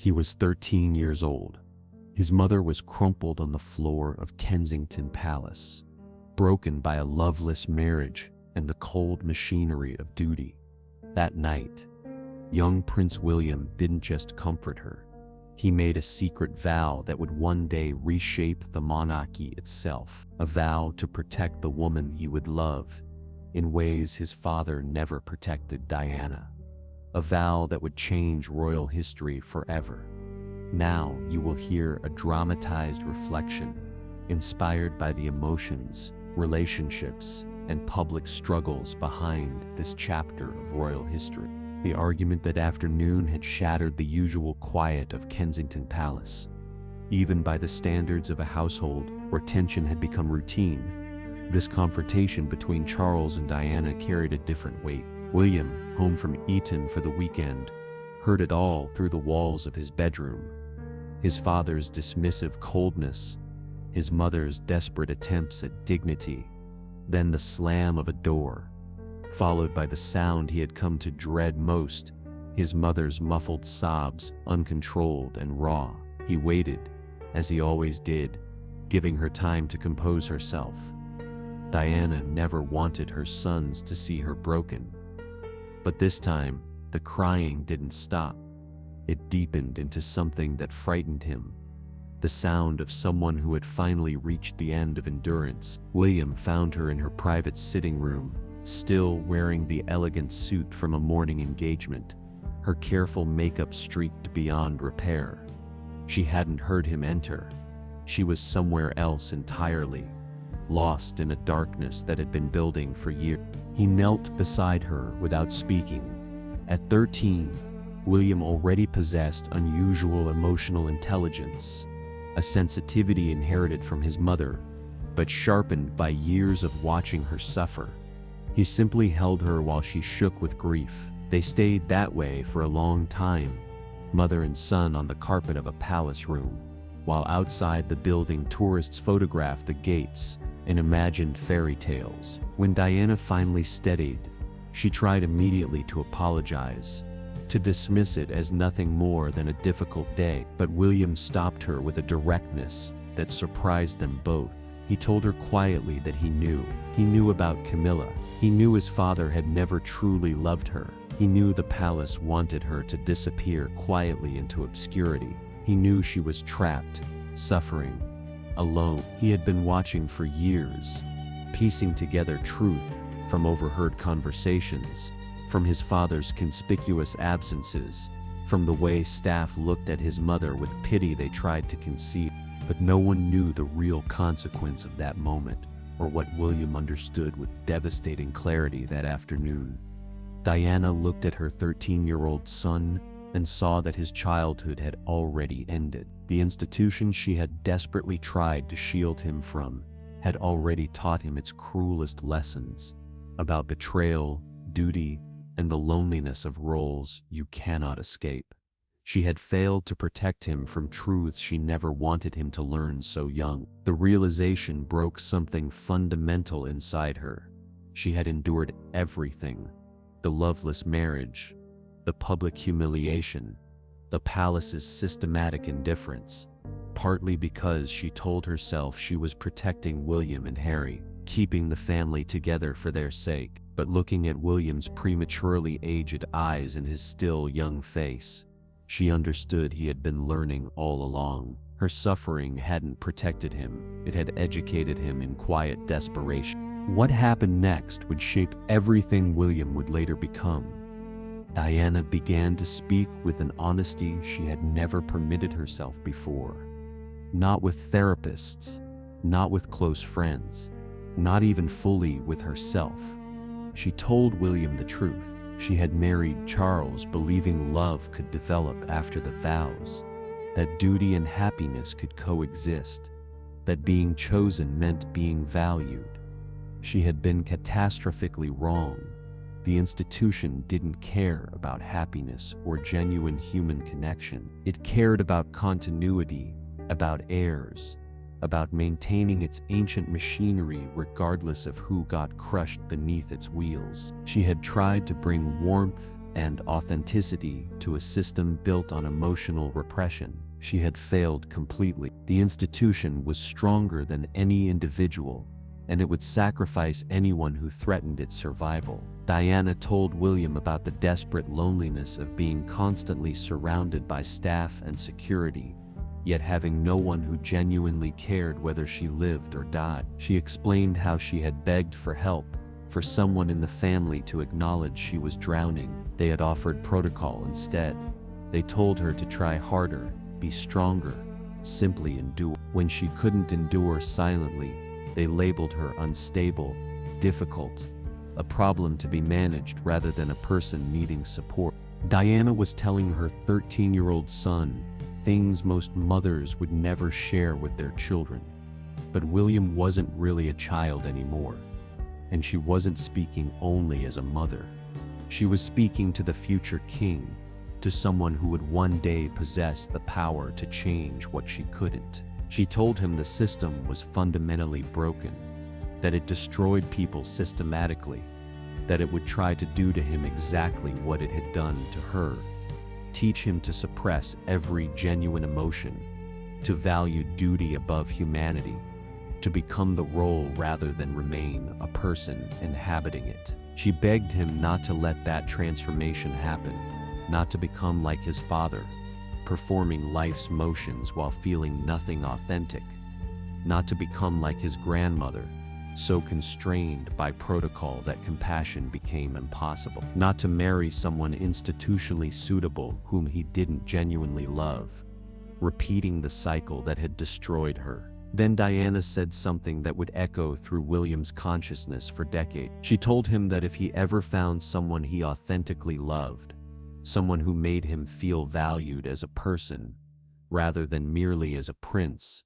He was 13 years old. His mother was crumpled on the floor of Kensington Palace, broken by a loveless marriage and the cold machinery of duty. That night, young Prince William didn't just comfort her. He made a secret vow that would one day reshape the monarchy itself, a vow to protect the woman he would love in ways his father never protected Diana, a vow that would change royal history forever. Now you will hear a dramatized reflection, inspired by the emotions, relationships, and public struggles behind this chapter of royal history. The argument that afternoon had shattered the usual quiet of Kensington Palace, even by the standards of a household where tension had become routine. This confrontation between Charles and Diana carried a different weight. William, home from Eton for the weekend, heard it all through the walls of his bedroom. His father's dismissive coldness, his mother's desperate attempts at dignity, then the slam of a door, followed by the sound he had come to dread most, his mother's muffled sobs, uncontrolled and raw. He waited, as he always did, giving her time to compose herself. Diana never wanted her sons to see her broken. But this time, the crying didn't stop. It deepened into something that frightened him. The sound of someone who had finally reached the end of endurance. William found her in her private sitting room, still wearing the elegant suit from a morning engagement, her careful makeup streaked beyond repair. She hadn't heard him enter. She was somewhere else entirely, lost in a darkness that had been building for years. He knelt beside her without speaking. At 13, William already possessed unusual emotional intelligence, a sensitivity inherited from his mother, but sharpened by years of watching her suffer. He simply held her while she shook with grief. They stayed that way for a long time, mother and son on the carpet of a palace room, while outside the building tourists photographed the gates and imagined fairy tales. When Diana finally steadied, she tried immediately to apologize, to dismiss it as nothing more than a difficult day, but William stopped her with a directness that surprised them both. He told her quietly that he knew about Camilla. He knew his father had never truly loved her. He knew the palace wanted her to disappear quietly into obscurity. He knew she was trapped, suffering, alone. He had been watching for years, piecing together truth from overheard conversations, from his father's conspicuous absences, from the way staff looked at his mother with pity they tried to conceal. But no one knew the real consequence of that moment, or what William understood with devastating clarity that afternoon. Diana looked at her 13-year-old son and saw that his childhood had already ended. The institution she had desperately tried to shield him from had already taught him its cruelest lessons about betrayal, duty, and the loneliness of roles you cannot escape. She had failed to protect him from truths she never wanted him to learn so young. The realization broke something fundamental inside her. She had endured everything: the loveless marriage, the public humiliation, the palace's systematic indifference, partly because she told herself she was protecting William and Harry, keeping the family together for their sake. But looking at William's prematurely aged eyes and his still young face, she understood he had been learning all along. Her suffering hadn't protected him, it had educated him in quiet desperation. What happened next would shape everything William would later become. Diana began to speak with an honesty she had never permitted herself before. Not with therapists, not with close friends, not even fully with herself. She told William the truth. She had married Charles believing love could develop after the vows, that duty and happiness could coexist, that being chosen meant being valued. She had been catastrophically wrong. The institution didn't care about happiness or genuine human connection. It cared about continuity, about heirs, about maintaining its ancient machinery regardless of who got crushed beneath its wheels. She had tried to bring warmth and authenticity to a system built on emotional repression. She had failed completely. The institution was stronger than any individual, and it would sacrifice anyone who threatened its survival. Diana told William about the desperate loneliness of being constantly surrounded by staff and security, yet having no one who genuinely cared whether she lived or died. She explained how she had begged for help, for someone in the family to acknowledge she was drowning. They had offered protocol instead. They told her to try harder, be stronger, simply endure. When she couldn't endure silently, they labeled her unstable, difficult, a problem to be managed rather than a person needing support. Diana was telling her 13-year-old son things most mothers would never share with their children. But William wasn't really a child anymore, and she wasn't speaking only as a mother. She was speaking to the future king, to someone who would one day possess the power to change what she couldn't. She told him the system was fundamentally broken, that it destroyed people systematically, that it would try to do to him exactly what it had done to her, teach him to suppress every genuine emotion, to value duty above humanity, to become the role rather than remain a person inhabiting it. She begged him not to let that transformation happen, not to become like his father, performing life's motions while feeling nothing authentic, not to become like his grandmother, so constrained by protocol that compassion became impossible, not to marry someone institutionally suitable whom he didn't genuinely love, repeating the cycle that had destroyed her. Then Diana said something that would echo through William's consciousness for decades. She told him that if he ever found someone he authentically loved, someone who made him feel valued as a person, rather than merely as a prince,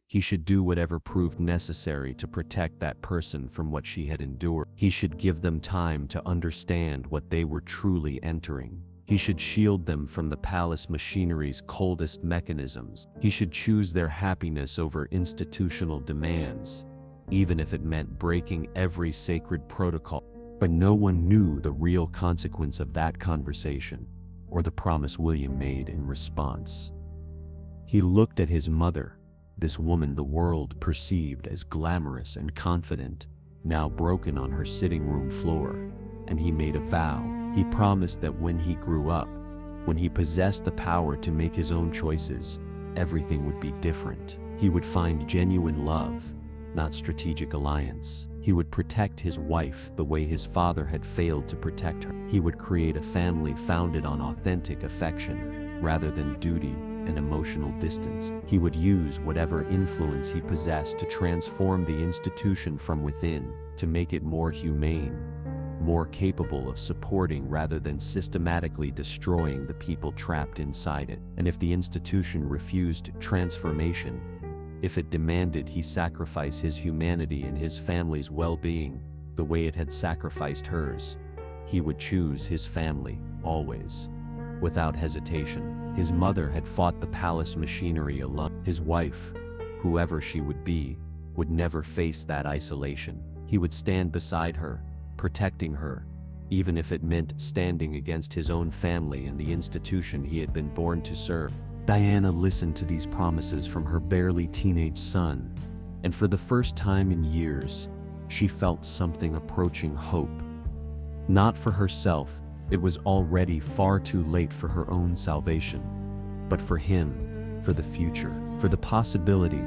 he should do whatever proved necessary to protect that person from what she had endured. He should give them time to understand what they were truly entering. He should shield them from the palace machinery's coldest mechanisms. He should choose their happiness over institutional demands, even if it meant breaking every sacred protocol. But no one knew the real consequence of that conversation, or the promise William made in response. He looked at his mother, this woman the world perceived as glamorous and confident, now broken on her sitting room floor, and he made a vow. He promised that when he grew up, when he possessed the power to make his own choices, everything would be different. He would find genuine love, not strategic alliance. He would protect his wife the way his father had failed to protect her. He would create a family founded on authentic affection, rather than duty and emotional distance. He would use whatever influence he possessed to transform the institution from within, to make it more humane, more capable of supporting rather than systematically destroying the people trapped inside it. And if the institution refused transformation, if it demanded he sacrifice his humanity and his family's well-being the way it had sacrificed hers, he would choose his family, always, without hesitation. His mother had fought the palace machinery alone. His wife, whoever she would be, would never face that isolation. He would stand beside her, protecting her, even if it meant standing against his own family and the institution he had been born to serve. Diana listened to these promises from her barely teenage son, and for the first time in years, she felt something approaching hope. Not for herself, it was already far too late for her own salvation, but for him, for the future, for the possibility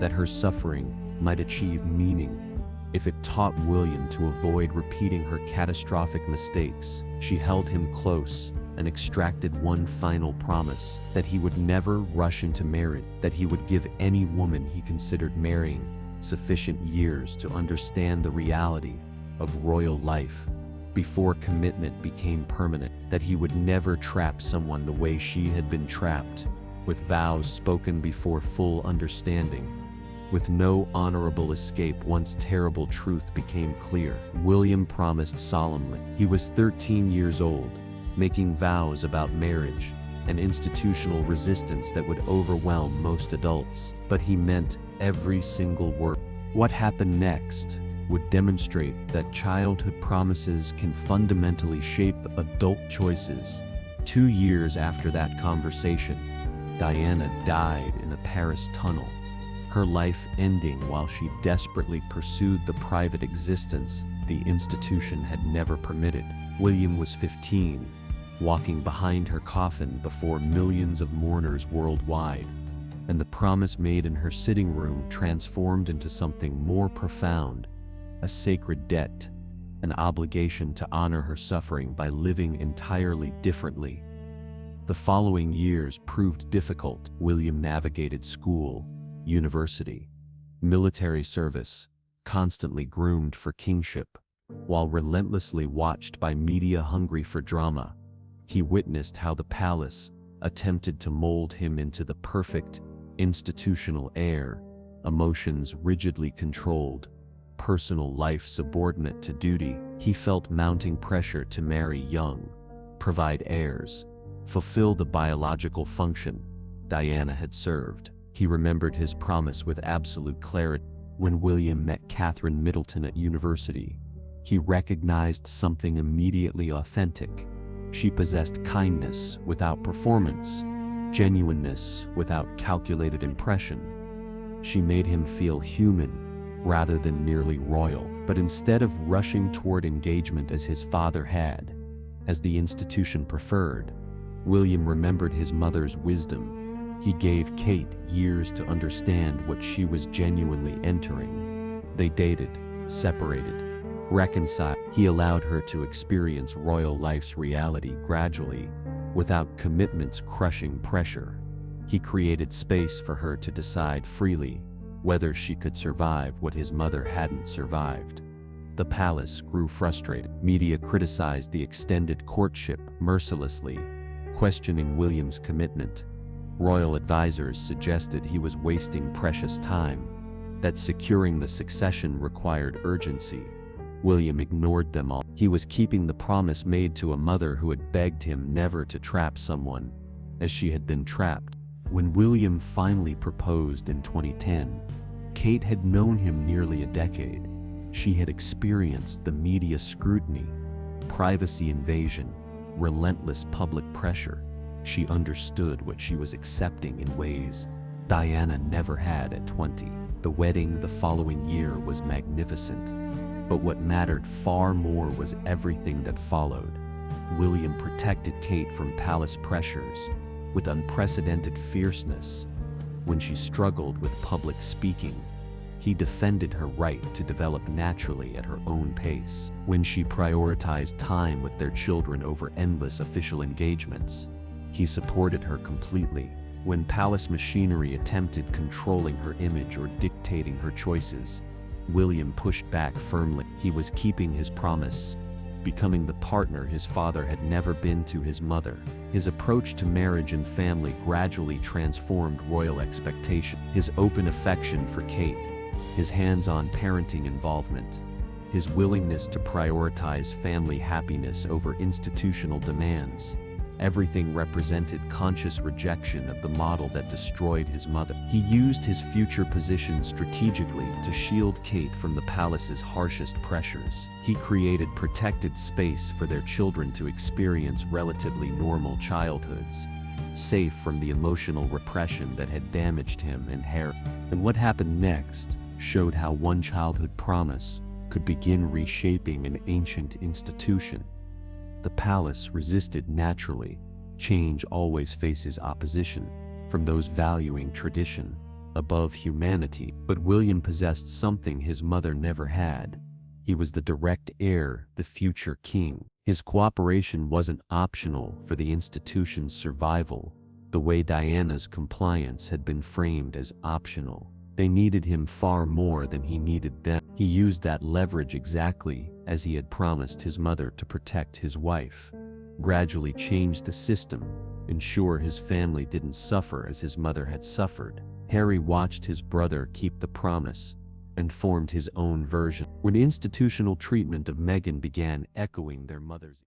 that her suffering might achieve meaning. If it taught William to avoid repeating her catastrophic mistakes, she held him close and extracted one final promise: that he would never rush into marriage, that he would give any woman he considered marrying sufficient years to understand the reality of royal life before commitment became permanent, that he would never trap someone the way she had been trapped, with vows spoken before full understanding, with no honorable escape once terrible truth became clear. William promised solemnly. He was 13 years old, making vows about marriage and institutional resistance that would overwhelm most adults. But he meant every single word. What happened next would demonstrate that childhood promises can fundamentally shape adult choices. 2 years after that conversation, Diana died in a Paris tunnel, her life ending while she desperately pursued the private existence the institution had never permitted. William was 15, walking behind her coffin before millions of mourners worldwide, and the promise made in her sitting room transformed into something more profound, a sacred debt, an obligation to honor her suffering by living entirely differently. The following years proved difficult. William navigated school, university, military service, constantly groomed for kingship, while relentlessly watched by media hungry for drama. He witnessed how the palace attempted to mold him into the perfect, institutional heir, emotions rigidly controlled, personal life subordinate to duty. He felt mounting pressure to marry young, provide heirs, fulfill the biological function Diana had served. He remembered his promise with absolute clarity. When William met Kate Middleton at university, he recognized something immediately authentic. She possessed kindness without performance, genuineness without calculated impression. She made him feel human rather than merely royal. But instead of rushing toward engagement as his father had, as the institution preferred, William remembered his mother's wisdom. He gave Kate years to understand what she was genuinely entering. They dated, separated, reconciled. He allowed her to experience royal life's reality gradually, without commitment's crushing pressure. He created space for her to decide freely whether she could survive what his mother hadn't survived. The palace grew frustrated. Media criticized the extended courtship mercilessly, questioning William's commitment. Royal advisors suggested he was wasting precious time, that securing the succession required urgency. William ignored them all. He was keeping the promise made to a mother who had begged him never to trap someone, as she had been trapped. When William finally proposed in 2010, Kate had known him nearly a decade. She had experienced the media scrutiny, privacy invasion, relentless public pressure. She understood what she was accepting in ways Diana never had at 20. The wedding the following year was magnificent, but what mattered far more was everything that followed. William protected Kate from palace pressures with unprecedented fierceness. When she struggled with public speaking, he defended her right to develop naturally at her own pace. When she prioritized time with their children over endless official engagements, he supported her completely. When palace machinery attempted controlling her image or dictating her choices, William pushed back firmly. He was keeping his promise, becoming the partner his father had never been to his mother. His approach to marriage and family gradually transformed royal expectation. His open affection for Kate, his hands-on parenting involvement, his willingness to prioritize family happiness over institutional demands, everything represented conscious rejection of the model that destroyed his mother. He used his future position strategically to shield Kate from the palace's harshest pressures. He created protected space for their children to experience relatively normal childhoods, safe from the emotional repression that had damaged him and Harry. And what happened next showed how one childhood promise could begin reshaping an ancient institution. The palace resisted naturally. Change always faces opposition from those valuing tradition above humanity. But William possessed something his mother never had. He was the direct heir, the future king. His cooperation wasn't optional for the institution's survival, the way Diana's compliance had been framed as optional. They needed him far more than he needed them. He used that leverage exactly as he had promised his mother to protect his wife, gradually change the system, ensure his family didn't suffer as his mother had suffered. Harry watched his brother keep the promise and formed his own version. When institutional treatment of Meghan began echoing their mother's